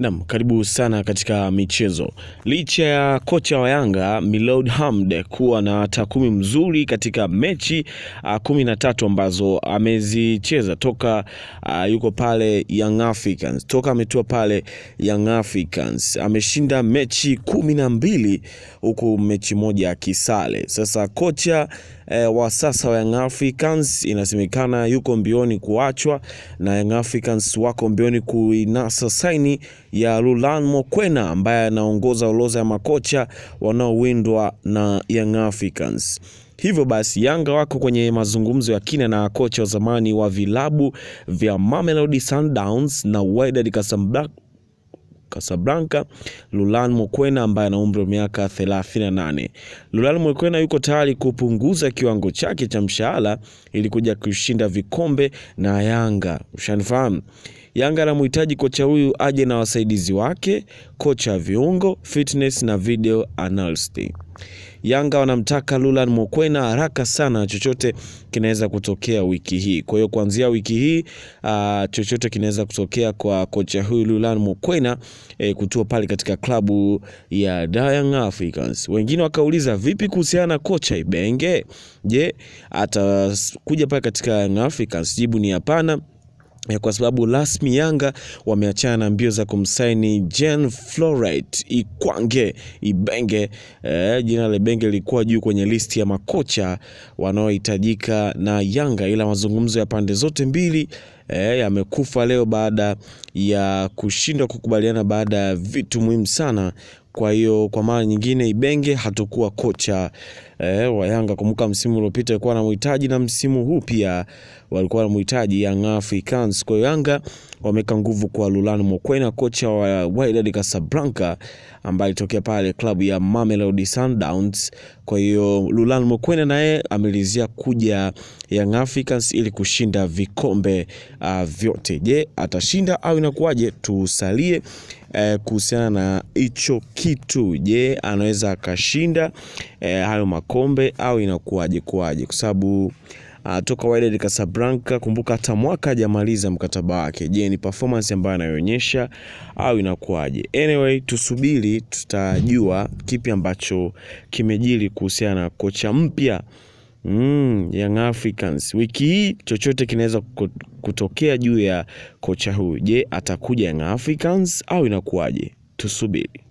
Naam, karibu sana katika michezo. Licha ya kocha wa Yanga Miloud Hamd kuwa na takwimu mzuri katika mechi 13 ambazo amezicheza toka yuko pale Young Africans. Toka ametua pale Young Africans ameshinda mechi 12 huku mechi moja akisale. Sasa kocha wa sasa wa Young Africans inasemekana yuko mbioni kuachwa na Young Africans wako mbioni kuinasa saini ya Rulani Mokwena ambaye anaongoza orodha ya makocha wanaowindwa na Young Africans. Hivyo basi Yanga wako kwenye mazungumzo ya kina na kocha wa zamani wa vilabu vya Mamelodi Sundowns na Wydad Casablanca Rulani Mokwena ambaye ana umri wa miaka 38. Rulani Mokwena yuko tayari kupunguza kiwango chake cha mshahara ili kuja kushinda vikombe na Yanga. Ushanifahamu? Yanga anamhitaji kocha huyu aje na wasaidizi wake, kocha viungo, fitness na video analyst. Yanga wanamtaka Rulani Mokwena haraka sana, chochote kinaweza kutokea wiki hii. Kwa hiyo kuanzia wiki hii chochote kinaweza kutokea kwa kocha huyu Rulani Mokwena kutua pale katika klabu ya Young Africans. Wengine wakauliza vipi kuhusiana na kocha Ibenge? Je, atakuja pale katika Young Africans? Jibu ni hapana. Kwa sababu rasmi Yanga wameachana na mbio za kumsaini Jean Florent Ikwange Ibenge. Jina la Ibenge lilikuwa juu kwenye listi ya makocha wanaohitajika na Yanga, ila mazungumzo ya pande zote mbili yamekufa leo baada ya kushindwa kukubaliana baada ya vitu muhimu sana. Kwa hiyo kwa mara nyingine Ibenge hatakuwa kocha wa Yanga. Kumbuka msimu uliopita alikuwa anamhitaji na msimu huu pia walikuwa wanamhitaji Young Africans. Kwa Yanga wameka nguvu kwa Rulani Mokwena, kocha wa Wydad Casablanca ambaye alitokea pale klabu ya Mamelodi Sundowns. Kwa hiyo Rulani Mokwena naye amelizia kuja Young Africans ili kushinda vikombe vyote. Je, atashinda au inakuwaje? Tusalie kuhusiana na hicho kitu. Je, anaweza akashinda hayo makombe au inakuwaje kwa sababu toka Wydad Casablanca, kumbuka hata mwaka hajamaliza mkataba wake. Je, ni performance ambayo anayoonyesha au inakuwaje? Anyway, tusubiri tutajua kipi ambacho kimejiri kuhusiana na kocha mpya Young Africans. Wiki hii chochote kinaweza kutokea juu ya kocha huyu. Je, atakuja Young Africans au inakuwaje? Tusubiri.